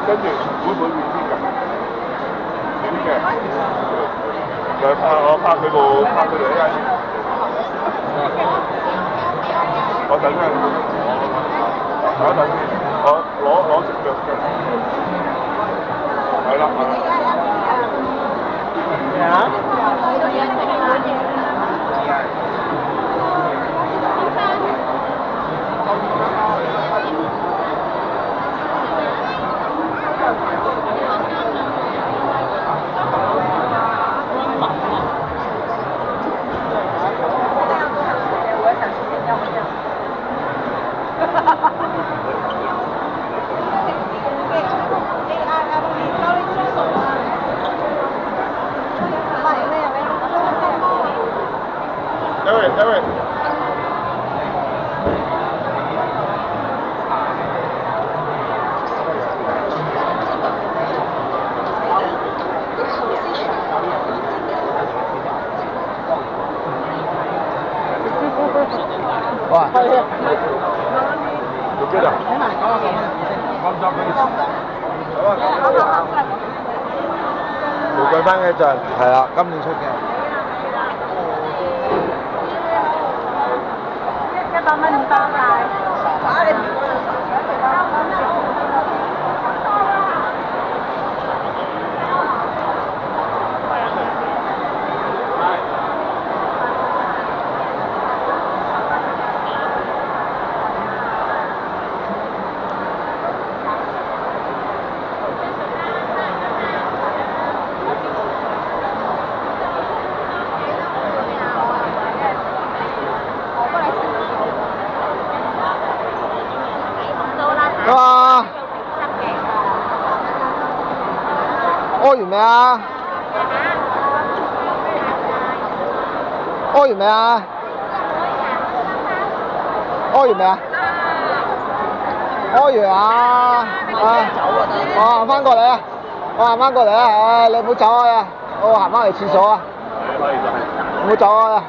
跟住會唔會變啲㗎？短嘅，就我拍佢哋一間。我等陣，等一等先，我攞隻腳嘅。係啦。咩啊？David。哇！做咩啊？玫瑰番茄醬係啦，今年出嘅。100蚊唔包晒。屙完未啊？屙完未啊？屙完未啊？屙完啊！我行翻過嚟啊！我行翻過嚟啊！唉，你唔好走啊！我行翻嚟廁所啊！唔好走啊！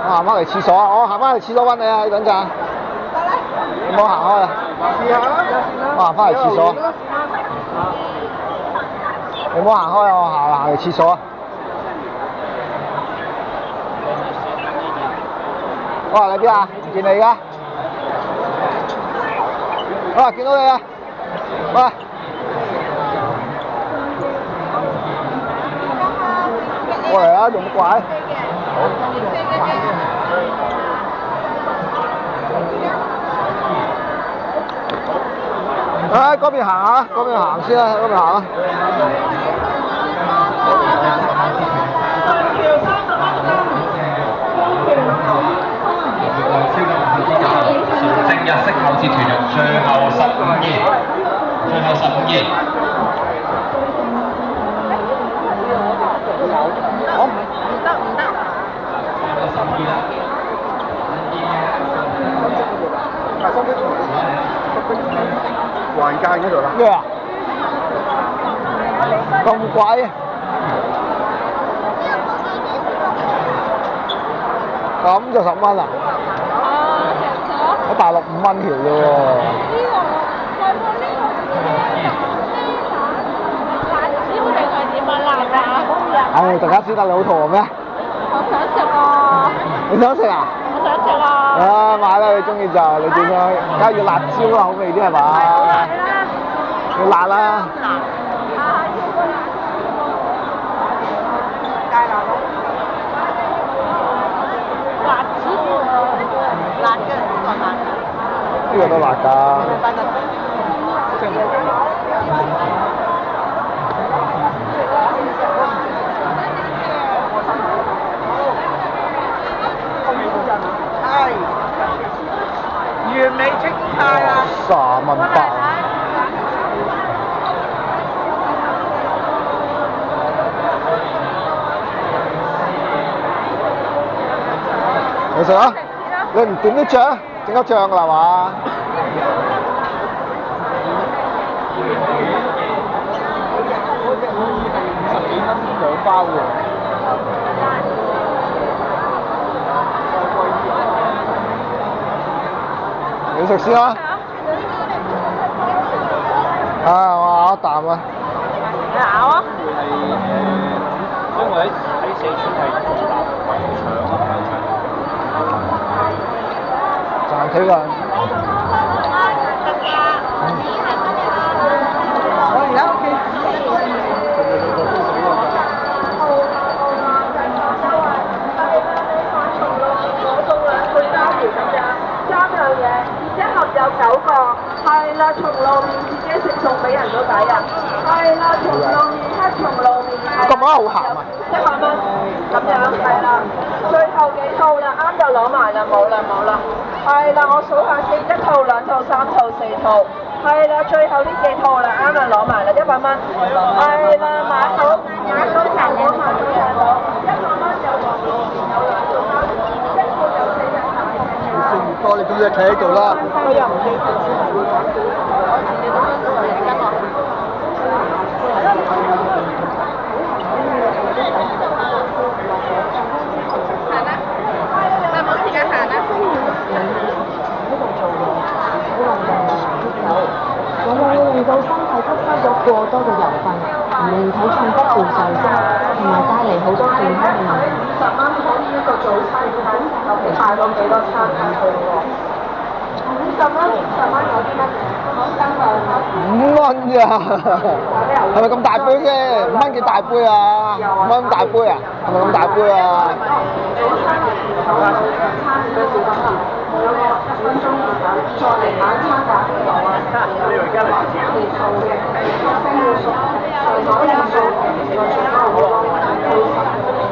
我行翻嚟廁所啊！我行翻嚟廁所揾你啊！你等陣。你唔好行開啊！我行翻嚟廁所。你唔好行開啊！我行嚟廁所啊！我話你邊啊？唔見你㗎？啊！見到你啊！喂！過嚟啊！用乜鬼？唉，嗰邊行啊！嗰邊行先啊！嗰邊行啊！正日式後節團肉，最後15頁。橫間嗰度啦。咩啊？咁貴啊？咁就10蚊啊？喺大陸5蚊條啫喎。唉，大家知得你好肚餓咩？我想食啊！你想食啊？我想食啊！啊，買啦！你中意就你點樣？梗係要辣椒口味啲係嘛？要辣啦！呢個都辣㗎。完美清菜啊！30蚊包。你食啊？你唔點啲醬？整咗醬㗎啦嘛？ 2包喎。你食先啦。我咬一啖啊！咬啊！因為喺四川係做臘腸賺佢㗎。有9個，係啦，松露麵自己食送俾人都抵啊！係啦，松露麵黑松露麵係咁啊好鹹啊！100蚊咁樣係啦，最後幾套啦，啱就攞埋啦，冇啦，係啦，我數下先，1套、2套、3套、4套，係啦，最後呢幾套啦，啱就攞埋啦，100蚊，係啦，買好100蚊有黃露麵，有2套有4人。食唔多，你咁就企喺度啦。我又唔記得。行啦，有冇時間行啊？往往會令到身體吸收咗過多嘅油分，令體重不斷上升，同埋帶嚟好多健康嘅問題。50蚊可以一個早餐，有幾大到幾多餐下去喎？50蚊有啲乜嘢？5蚊咋？係咪咁大杯啫？5蚊幾大杯啊？5蚊咁大杯啊？係咪咁大杯啊？再嚟晚餐打邊爐啊！你而家嚟自己做嘅，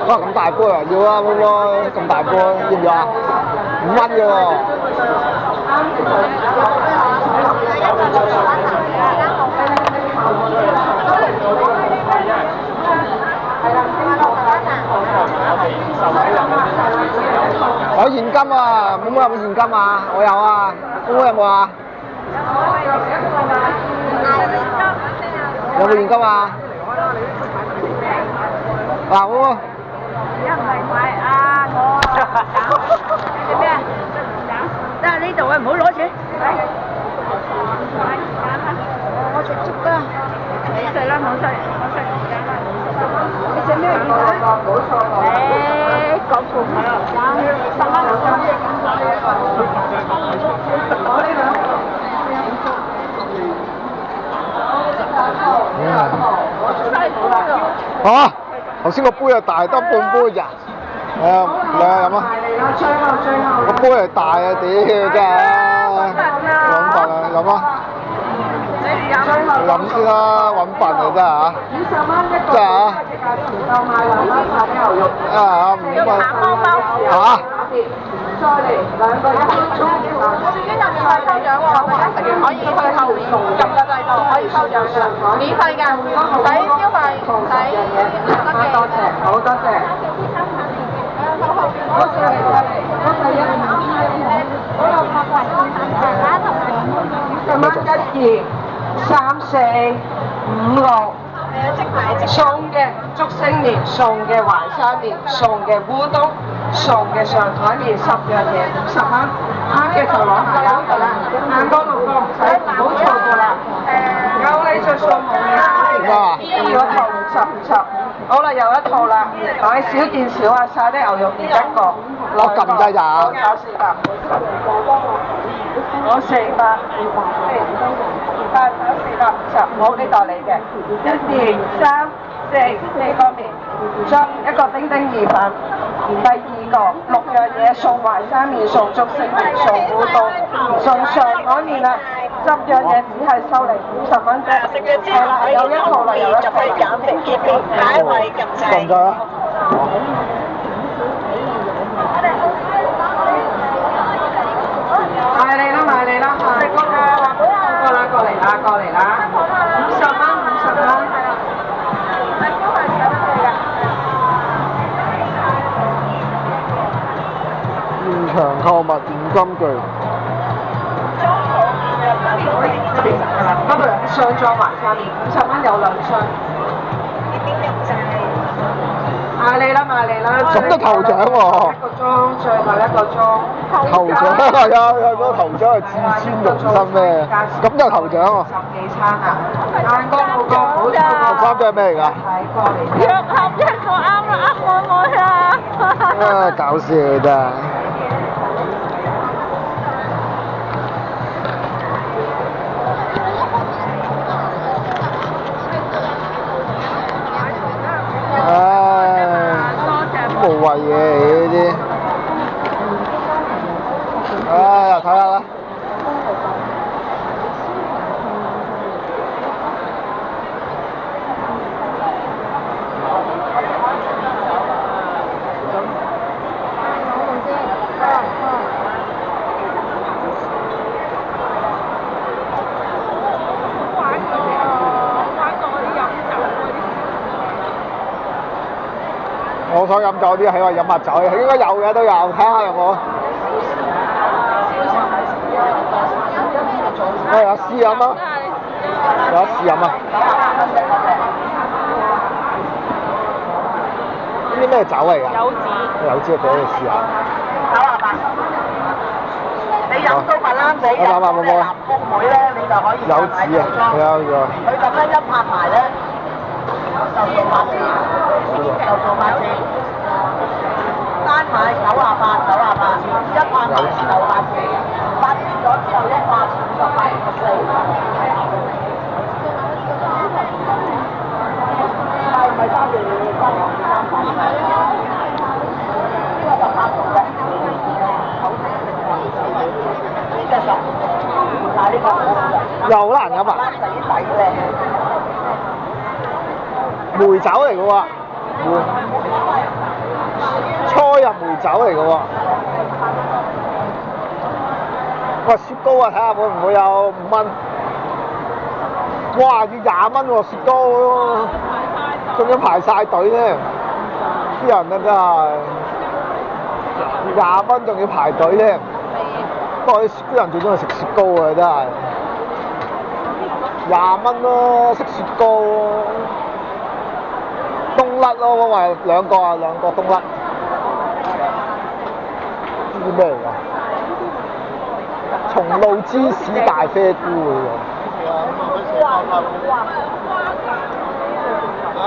哇！咁大杯啊？要啊，妹妹，咁大杯，要唔要啊？5蚊嘅喎。我現金啊，妹妹有冇現金啊？我有啊，妹妹有冇啊？有冇現金啊？嗱，妹妹。一唔係買啊，我你咩啊？得喺呢度啊，唔好攞錢。我食粥㗎。你食啦，冇食，你食咩魚蛋？講半啊！頭先個杯係大，得半杯咋？係啊，嚟啊飲啊！個杯係大啊，屌真係！揾笨啊，飲啊！飲先啦，揾笨啊真係嚇！真係嚇！啊5蚊嚇！再嚟2個1分鐘。我哋已經入面係抽獎喎，大家食完可以去後面撳個掣度可以抽獎㗎，免費㗎，唔使消費，唔使多謝，好多謝。1、2、3、4、5、6。送嘅竹升麵，送嘅淮山麵，送嘅烏冬，送嘅上海麵，10樣嘢50蚊，啱嘅就攞埋啦，5個6個唔使，唔好錯過啦。有你就送冇嘢，個頭60，好啦，又一套啦，買少見少啊，晒啲牛肉麵1個，我撳掣咋？搞400，我400。8炒450，冇呢袋你嘅，1、2、3、4個麵，將一個丁丁意粉，第2個6樣嘢送淮山麵，送竹升麵，送烏冬，送上海麵啦，10樣嘢只係收你50蚊啫，係啦，有一套啦，有一套啦。下一位撳掣。撳掣啊！埋嚟啦，食過㗎，過嚟啦，50蚊。現場購物現金券。嗰度上咗環下面50蚊有2箱。賣你啦賣你啦！咁都頭獎喎！一個鐘，最後一個鐘。頭獎啊！有嗰個頭獎係至尊肉身咩？咁就頭獎喎。10幾餐啊！眼光好高，好似13張係咩嚟㗎？睇過嚟。若合一個啱啦，我啊！啊！搞笑真係。唉，無謂嘢嚟呢啲。唉，又睇下啦。我想飲酒啲，係話飲下酒，應該有嘅都有，睇下有冇。有試飲啊！有試飲啊！呢啲咩酒嚟㗎？柚子俾你試下。98。你飲到白蘭地，飲到啲藍谷妹咧，你就可以柚子啊，係啊，佢咁樣一拍埋咧，就做8折，就做8折。單買98，一拍埋就8折，8折咗之後158.4。係咪揸住300？呢個就8度嘅。呢隻10，但係呢個好嘅。又好難飲啊！抵咧。梅酒嚟嘅喎，初入梅酒嚟嘅喎。哇！雪糕啊，睇下會唔會有5蚊？哇！要20蚊喎，雪糕，仲要排晒隊咧，啲人啊真係20蚊仲要排隊咧。不過啲人最中意食雪糕啊，真係20蚊咯，食雪糕喎。冬甩咯，我話兩個冬甩。呢啲咩嚟㗎？松露芝士大啡菇喎。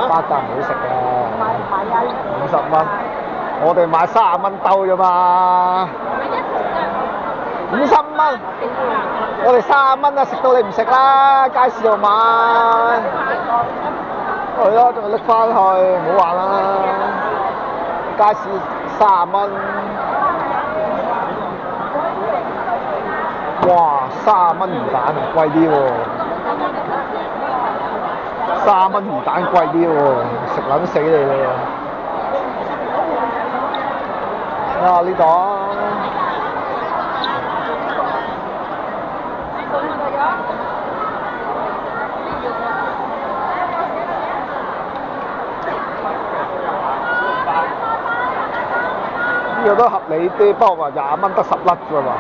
巴達唔好食嘅，50蚊。我哋買30蚊兜啫嘛。50蚊，我哋30蚊啊，食到你唔食啦，街市度買。係咯，仲要拎翻去，唔好玩啦！街市30蚊，哇！30蚊魚蛋貴啲喎，30蚊魚蛋貴啲喎，食撚死你啦！啊呢度。呢個都合理啲，不過話20蚊得10粒啫嘛，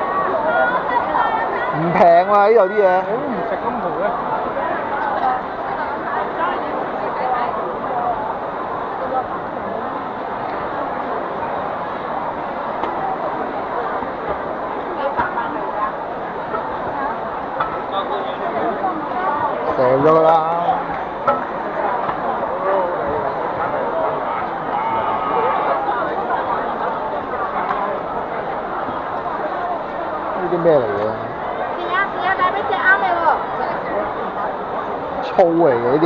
唔平喎呢度啲嘢。我都唔食咁豪嘅。成咗啦。呢啲咩嚟嘅？試下帶俾隻啱你喎。醋嚟嘅呢啲。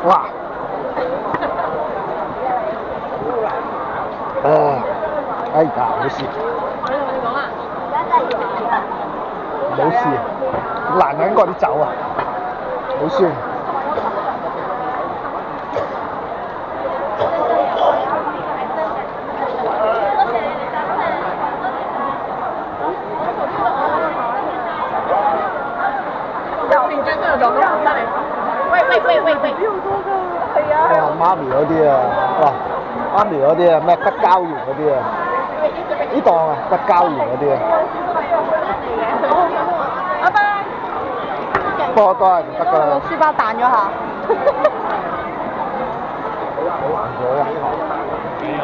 哇！哎呀，冇事。冇事，難飲過啲酒啊，好酸。入面最緊要撞到唔得嚟。哇，媽咪嗰啲啊，哇，媽咪嗰啲啊，咩北膠原嗰啲啊，呢檔啊，北膠原嗰啲啊，不過都係唔得㗎啦。書包彈咗下。好難做啊！呢行。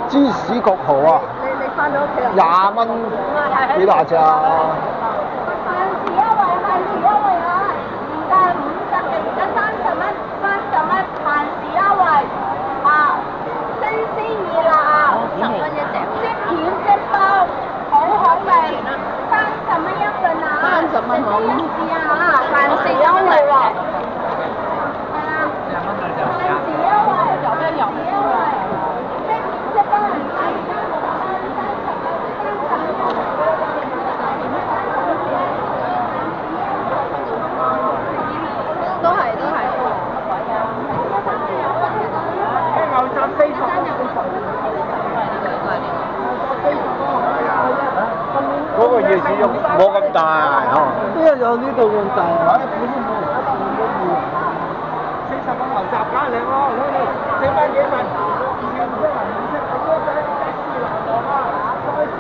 芝士焗蠔啊，20蚊幾大隻啊？嗰個夜市肉冇咁大，邊有呢度咁大啊？40蚊牛雜梗係靚咯，4蚊幾份，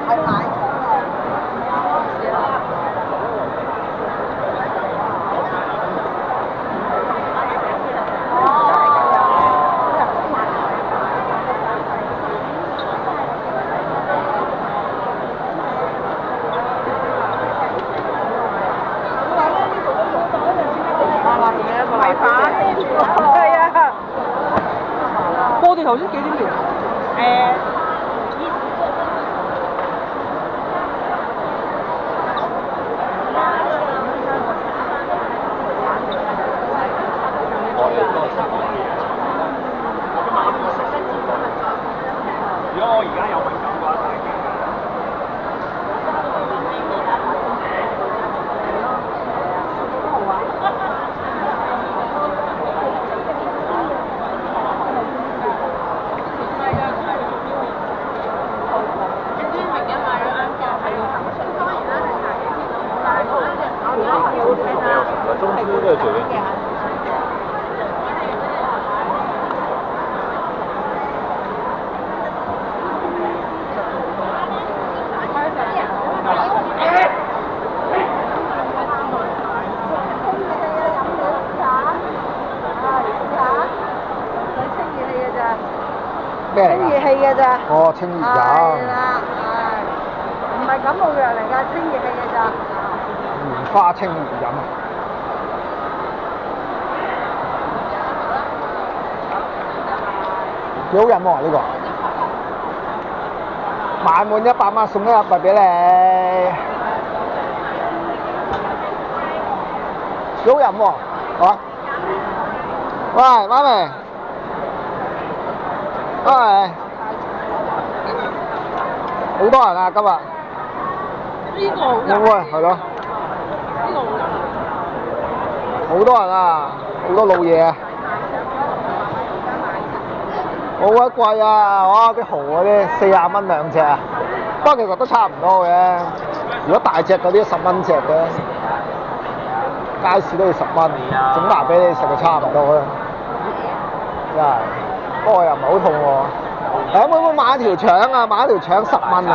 係買。反，係啊。我哋頭先幾點嚟？如果我而家有敏感嘅話，大驚。中秋都係做嘅。咩嚟㗎？清熱氣嘅咋？哦，清熱飲。係啦，唔係感冒藥嚟㗎，清熱氣嘅咋。棉花清熱飲啊！幾好飲喎呢個，買滿100蚊送一盒俾你，幾好飲喎，啊！喂，媽咪，喂，好多人啊今日，會唔會係咯？好多人啊，好多老嘢啊！好鬼貴啊！哇，啲蠔嗰啲40蚊兩隻啊，不過其實都差唔多嘅。如果大隻嗰啲10蚊隻嘅，街市都要10蚊，整埋俾你食就差唔多啦。真係，不過又唔係好痛喎。誒，妹妹買條腸啊，買條腸10蚊啊！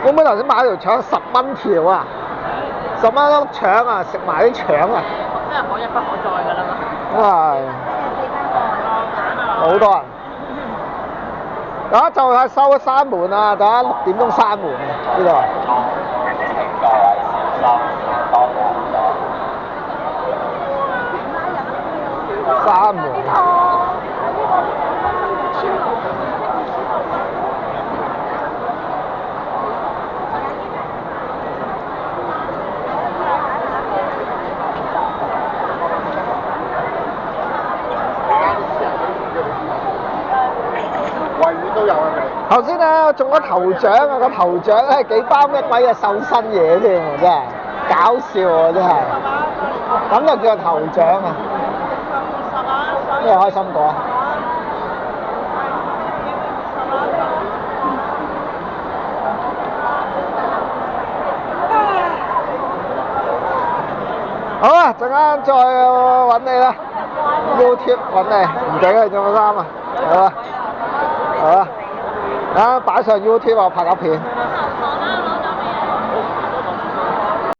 妹妹頭先買條腸10蚊條啊，10蚊粒腸啊，食埋啲腸啊！真係可一不可再㗎啦嘛。真係。好多人，就係收閂門啊！等下6點鐘閂門啊！呢度。閂門。頭先咧我中咗頭獎啊！個頭獎咧幾包咩鬼嘅瘦身嘢添喎，真係搞笑喎！真係，咁就叫頭獎啊！咩開心果？好啊！陣間再揾你啦 ，YouTube 揾你，唔整你着個衫啊！好啊！好啊！啊！擺上 YouTube 我拍個片。